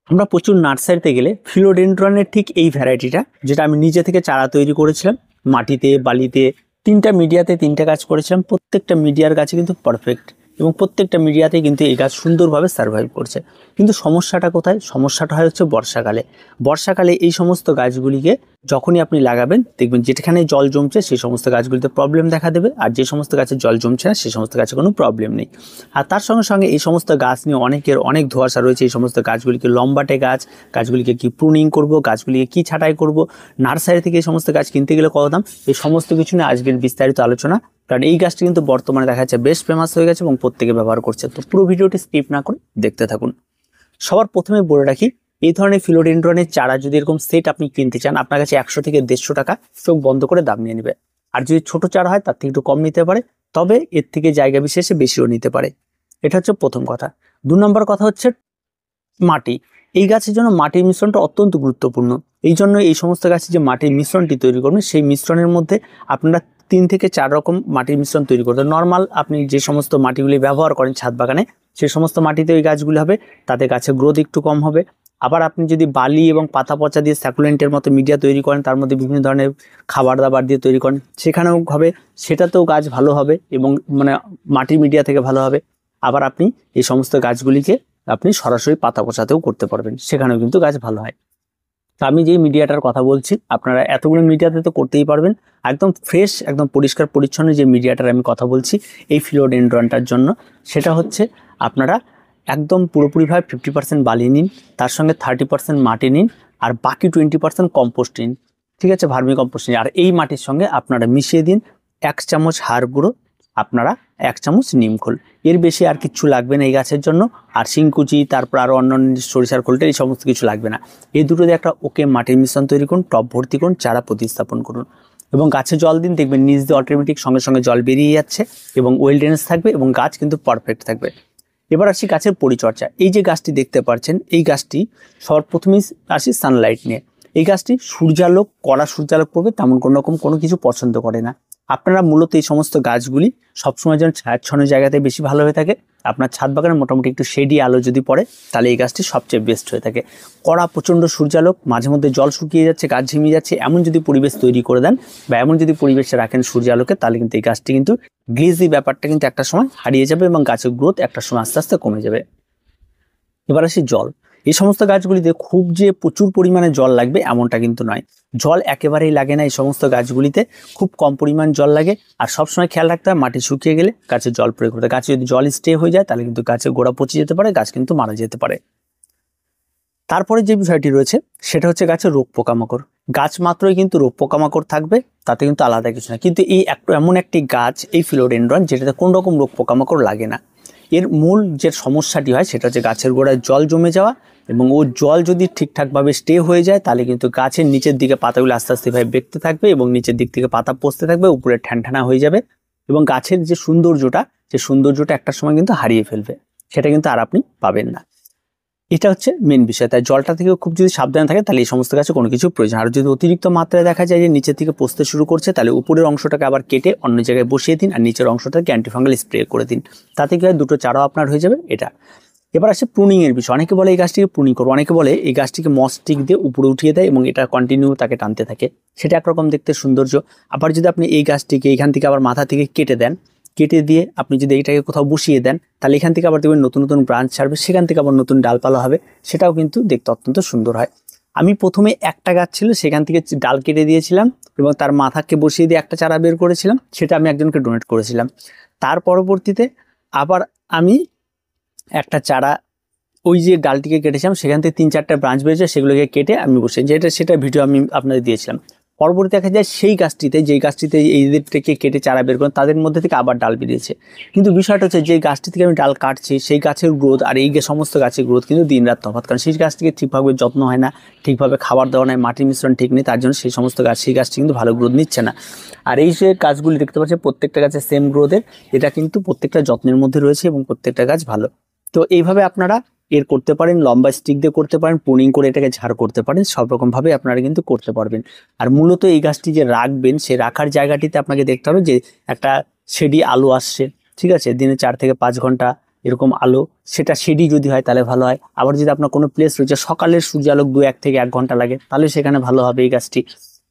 আমরা প্রচুর নার্সারিতে গেলে ফিলোডেন্ড্রনের ঠিক এই ভ্যারাইটিটা, যেটা আমি নিজে থেকে চারা তৈরি করেছিলাম, মাটিতে, বালিতে, 3টা মিডিয়াতে 3টে গাছ করেছিলাম। প্রত্যেকটা মিডিয়ার গাছে কিন্তু পারফেক্ট, এবং প্রত্যেকটা মিডিয়াতে কিন্তু এই গাছ সুন্দরভাবে সার্ভাইভ করছে। কিন্তু সমস্যাটা কোথায়? সমস্যাটা হয় হচ্ছে বর্ষাকালে। বর্ষাকালে এই সমস্ত গাছগুলিকে যখনই আপনি লাগাবেন, দেখবেন যেখানে জল জমছে সেই সমস্ত গাছগুলিতে প্রবলেম দেখা দেবে, আর যে সমস্ত গাছে জল জমছে না সেই সমস্ত গাছে কোনো প্রবলেম নেই। আর তার সঙ্গে সঙ্গে এই সমস্ত গাছ নিয়ে অনেকের অনেক ধোঁয়াশা রয়েছে। এই সমস্ত গাছগুলিকে লম্বাটে গাছগুলিকে কি প্রুনিং করব, গাছগুলিকে কি ছাঁটাই করব, নার্সারি থেকে এই সমস্ত গাছ কিনতে গেলে কত দাম, এই সমস্ত কিছু নিয়ে আজকের বিস্তারিত আলোচনা। কারণ এই গাছটি কিন্তু বর্তমানে দেখা যাচ্ছে বেশ ফেমাস হয়ে গেছে এবং প্রত্যেকে ব্যবহার করছে। তো পুরো ভিডিওটি স্কিপ না করে দেখতে থাকুন। সবার প্রথমে বলে রাখি, এই ধরনের ফিলোডেন্ড্রনের চারা যদি এরকম সেট আপনি কিনতে চান, আপনার কাছে 100 থেকে 150 টাকা চোখ বন্ধ করে দাম নিয়ে নেবে। আর যদি ছোট চারা হয় তার থেকে একটু কম নিতে পারে, তবে এর থেকে জায়গা বিশেষে বেশিও নিতে পারে। এটা হচ্ছে প্রথম কথা। 2 নম্বর কথা হচ্ছে মাটি। এই গাছের জন্য মাটির মিশ্রণটা অত্যন্ত গুরুত্বপূর্ণ। এই জন্য এই সমস্ত গাছে যে মাটির মিশ্রণটি তৈরি করবেন, সেই মিশ্রণের মধ্যে আপনারা 3 থেকে 4 রকম মাটির মিশ্রণ তৈরি করতে। নর্মাল আপনি যে সমস্ত মাটিগুলি ব্যবহার করেন ছাদ বাগানে, সেই সমস্ত মাটিতে ওই গাছগুলি হবে, তাতে গাছের গ্রোথ একটু কম হবে। আবার আপনি যদি বালি এবং পাতা পচা দিয়ে স্যাকুলেন্টের মতো মিডিয়া তৈরি করেন, তার মধ্যে বিভিন্ন ধরনের খাবার দাবার দিয়ে তৈরি করেন, সেখানেও হবে, সেটাতেও গাছ ভালো হবে এবং মানে মাটির মিডিয়া থেকে ভালো হবে। আবার আপনি এই সমস্ত গাছগুলিকে আপনি সরাসরি পাতা পচাতেও করতে পারবেন, সেখানেও কিন্তু গাছ ভালো হয়। তো আমি যে মিডিয়াটার কথা বলছি, আপনারা এতগুলো মিডিয়াতে তো করতেই পারবেন। একদম ফ্রেশ, একদম পরিষ্কার পরিচ্ছন্ন যে মিডিয়াটার আমি কথা বলছি এই ফিলোডেন্ড্রনটার জন্য, সেটা হচ্ছে আপনারা একদম পুরোপুরিভাবে 50% বালি নিন, তার সঙ্গে 30% মাটি নিন, আর বাকি 20% কম্পোস্ট নিন। ঠিক আছে, ভার্মি কম্পোস্ট নিন। আর এই মাটির সঙ্গে আপনারা মিশিয়ে দিন 1 চামচ হাড় গুঁড়ো, আপনারা 1 চামচ নিমখোল। এর বেশি আর কিচ্ছু লাগবে না এই গাছের জন্য। আর শিংকুচি, তারপর আরও অন্যান্য সরিষার খোলটা, এই সমস্ত কিছু লাগবে না। এই দুটো দিয়ে একটা ওকে মাটির মিশ্রণ তৈরি করুন, টব ভর্তি করুন, চারা প্রতিস্থাপন করুন এবং গাছে জল দিন। দেখবেন নিচ দিয়ে অটোমেটিক সঙ্গে সঙ্গে জল বেরিয়ে যাচ্ছে এবং ওয়েল ড্রেনেজ থাকবে এবং গাছ কিন্তু পারফেক্ট থাকবে। এবার আসি গাছের পরিচর্যা। এই যে গাছটি দেখতে পাচ্ছেন, এই গাছটি সর্বপ্রথমেই আসি সানলাইট নিয়ে। এই গাছটি সূর্যালোক, কড়া সূর্যালোক পড়বে তেমন কোনো কিছু পছন্দ করে না। আপনারা মূলত এই সমস্ত গাছগুলি সবসময় যেন ছায়াচ্ছন্ন জায়গাতে বেশি ভালো হয়ে থাকে। আপনার ছাদ বাগানে মোটামুটি একটু শেডি আলো যদি পড়ে, তাহলে এই গাছটি সবচেয়ে বেস্ট হয়ে থাকে। কড়া প্রচণ্ড সূর্যালোক, মাঝে মধ্যে জল শুকিয়ে যাচ্ছে, গাছ ঝিমিয়ে যাচ্ছে, এমন যদি পরিবেশ তৈরি করে দেন বা এমন যদি পরিবেশে রাখেন সূর্যালোকে, তাহলে কিন্তু এই গাছটি কিন্তু গ্লেজি ব্যাপারটা কিন্তু একটা সময় হারিয়ে যাবে এবং গাছের গ্রোথ একটা সময় আস্তে আস্তে কমে যাবে। এবার আসি জল। এই সমস্ত গাছগুলিতে খুব যে প্রচুর পরিমাণে জল লাগবে এমনটা কিন্তু নয়। জল একেবারেই লাগে না এই সমস্ত গাছগুলিতে, খুব কম পরিমাণ জল লাগে। আর সবসময় খেয়াল রাখতে হবে মাটি শুকিয়ে গেলে গাছে জল প্রয়োগ করতে। গাছে যদি জল স্টে হয়ে যায় তাহলে কিন্তু গাছের গোড়া পচে যেতে পারে, গাছ কিন্তু মারা যেতে পারে। তারপরে যে বিষয়টি রয়েছে সেটা হচ্ছে গাছের রোগ পোকামাকড়। গাছ মাত্রই কিন্তু রোগ পোকামাকড় থাকবে, তাতে কিন্তু আলাদা কিছু না। কিন্তু এই এমন একটি গাছ এই ফিলোডেন্ড্রন, যেটাতে কোনো রকম রোগ পোকামাকড় লাগে না। এর মূল যে সমস্যাটি হয় সেটা হচ্ছে গাছের গোড়ায় জল জমে যাওয়া, এবং ও জল যদি ঠিকঠাকভাবে স্টে হয়ে যায় তাহলে কিন্তু গাছের নিচের দিকে পাতাগুলো আস্তে আস্তে ভাবে বেঁকতে থাকবে এবং নিচের দিক থেকে পাতা পচতে থাকবে, উপরে ঠ্যানঠানা হয়ে যাবে এবং গাছের যে সৌন্দর্যটা একটা সময় কিন্তু হারিয়ে ফেলবে, সেটা কিন্তু আর আপনি পাবেন না। এটা হচ্ছে মেন বিষয়। তাই জলটা থেকে খুব যদি সাবধানে থাকে তাহলে এই সমস্ত গাছে কোনো কিছু প্রয়োজন। আর যদি অতিরিক্ত মাত্রায় দেখা যায় যে নিচের থেকে পচতে শুরু করছে, তাহলে উপরের অংশটাকে আবার কেটে অন্য জায়গায় বসিয়ে দিন আর নিচের অংশটাকে অ্যান্টিফাঙ্গাল স্প্রে করে দিন। তাতে কি হয়, দুটো চারাও আপনার হয়ে যাবে। এটা এবার আসে প্রুনিং এর বিষয়। অনেকে বলে এই গাছটিকে প্রুনিং করবো, অনেকে বলে এই গাছটিকে মস স্টিক দিয়ে উপরে উঠিয়ে দেয় এবং এটা কন্টিনিউ তাকে টানতে থাকে, সেটা একরকম দেখতে সৌন্দর্য। আবার যদি আপনি এই গাছটিকে এখান থেকে আবার মাথা থেকে কেটে দিয়ে আপনি যদি এইটাকে কোথাও বসিয়ে দেন, তাহলে এখান থেকে আবার দেখবেন নতুন নতুন ব্রাঞ্চ ছাড়বে, সেখান থেকে আবার নতুন ডালপালা হবে, সেটাও কিন্তু দেখতে অত্যন্ত সুন্দর হয়। আমি প্রথমে একটা গাছ ছিল, সেখান থেকে ডাল কেটে দিয়েছিলাম এবং তার মাথাকে বসিয়ে দিয়ে একটা চারা বের করেছিলাম, সেটা আমি একজনকে ডোনেট করেছিলাম। তার পরবর্তীতে আবার আমি একটা চারা, ওই যে ডালটিকে কেটেছিলাম সেখান থেকে 3-4টা ব্রাঞ্চ বেরিয়েছে, সেগুলোকে কেটে আমি বসে, সেটা ভিডিও আমি আপনাদের দিয়েছিলাম। পরবর্তী দেখা যায় সেই গাছটিতে, যেই গাছটিতে এইদের থেকে কেটে চারা বের করেন, তাদের মধ্যে থেকে আবার ডাল বেরিয়েছে। কিন্তু বিষয়টা হচ্ছে যে গাছটি থেকে আমি ডাল কাটছি, সেই গাছের গ্রোথ আর এই সমস্ত গাছের গ্রোথ কিন্তু দিন রাত তফাৎ। কারণ সেই গাছটিকে ঠিকভাবে যত্ন হয় না, ঠিকভাবে খাবার দেওয়া নাই, মাটির মিশ্রণ ঠিক নেই, তার জন্য সেই সমস্ত গাছ, সেই গাছটি কিন্তু ভালো গ্রোথ নিচ্ছে না। আর এই যে গাছগুলি দেখতে পাচ্ছি প্রত্যেকটা গাছের সেম গ্রোথের, এটা কিন্তু প্রত্যেকটা যত্নের মধ্যে রয়েছে এবং প্রত্যেকটা গাছ ভালো। তো এইভাবে আপনারা এর করতে পারেন, লম্বা স্টিক দিয়ে করতে পারেন, প্রুনিং করে এটাকে ঝাড় করতে পারেন, সব রকম ভাবে আপনারা কিন্তু করতে পারবেন। আর মূলত এই গাছটি যে রাখবেন, সে রাখার জায়গাটিতে আপনাকে দেখতে হবে যে একটা শেডি আলো আসছে, ঠিক আছে, দিনে 4 থেকে 5 ঘন্টা এরকম আলো, সেটা শেডি যদি হয় তাহলে ভালো হয়। আবার যদি আপনার কোনো প্লেস রয়েছে সকালের সূর্যালোক 1 থেকে 1 ঘন্টা লাগে, তাহলে সেখানে ভালো হবে এই গাছটি।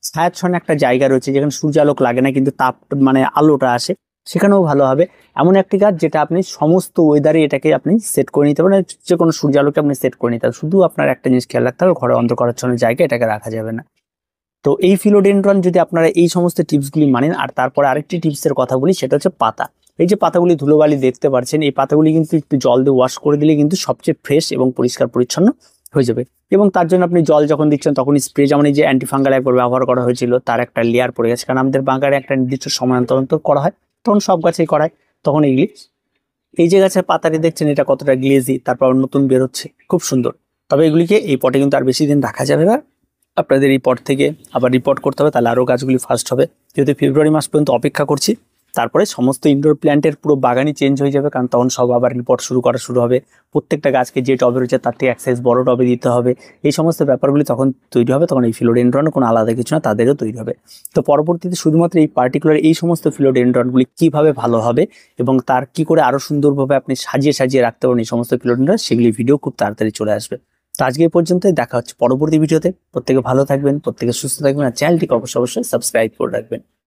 ছায়াচ্ছন্ন একটা জায়গা রয়েছে যেখানে সূর্যালোক লাগে না কিন্তু তাপ মানে আলোটা আসে, সেখানেও ভালো হবে। এমন একটি গাছ যেটা আপনি সমস্ত ওয়েদারে এটাকে আপনি সেট করে নিতে পারেন, যে কোনো সূর্যালোকে আপনি সেট করে নিতে পারেন। শুধু আপনার একটা জিনিস খেয়াল রাখতে হবে, ঘরে অন্ধকারাচ্ছন্ন জায়গায় এটাকে রাখা যাবে না। তো এই ফিলোডেন্ড্রন যদি আপনারা এই সমস্ত টিপসগুলি মানেন, আর তারপরে আরেকটি টিপসের কথা বলি, সেটা হচ্ছে পাতা। এই যে পাতাগুলি ধুলোবালি দেখতে পাচ্ছেন, এই পাতাগুলি কিন্তু একটু জল দিয়ে ওয়াশ করে দিলে কিন্তু সবচেয়ে ফ্রেশ এবং পরিষ্কার পরিচ্ছন্ন হয়ে যাবে। এবং তার জন্য আপনি জল যখন দিচ্ছেন তখন স্প্রে, যেমন এই যে অ্যান্টিফাঙ্গাল একবার ব্যবহার করা হয়েছিল, তার একটা লেয়ার পড়ে গেছে, কারণ আমাদের বাগানে একটা নির্দিষ্ট সময় অন্তর অন্তর করা হয়, তখন সব গাছেই করায়, তখন এইগুলি। এই যে গাছের পাতাটি দেখছেন এটা কতটা গ্লেজি, তারপর নতুন বেরোচ্ছে, খুব সুন্দর। তবে এগুলিকে এই পটে কিন্তু আর বেশি দিন রাখা যাবে না, আপনাদের এই পট থেকে আবার রিপোর্ট করতে হবে, তাহলে আরও গাছগুলি ফার্স্ট হবে। যেহেতু ফেব্রুয়ারি মাস পর্যন্ত অপেক্ষা করছি, তারপরে সমস্ত ইনডোর প্ল্যান্টের পুরো বাগানই চেঞ্জ হয়ে যাবে, কারণ তখন সব আবার রিপোর্ট শুরু হবে। প্রত্যেকটা গাছকে যে টবে রয়েছে তার থেকে এক সাইজ বড় টবে দিতে হবে, এই সমস্ত ব্যাপারগুলি তখন তৈরি হবে। তখন এই ফিলোডেন্ড্রন কোনো আলাদা কিছু না, তাদেরও তৈরি হবে। তো পরবর্তীতে শুধুমাত্র এই পার্টিকুলার এই সমস্ত ফিলোডেন্ড্রনগুলি কীভাবে ভালো হবে এবং তার কি করে আরও সুন্দরভাবে আপনি সাজিয়ে রাখতে পারেন এই সমস্ত ফিলোডেন্ড্রন, সেগুলি ভিডিও খুব তাড়াতাড়ি চলে আসবে। তো আজকে এই পর্যন্তই, দেখা হচ্ছে পরবর্তী ভিডিওতে। প্রত্যেকে ভালো থাকবেন, প্রত্যেকে সুস্থ থাকবেন, আর চ্যানেলটিকে অবশ্যই সাবস্ক্রাইব করে রাখবেন।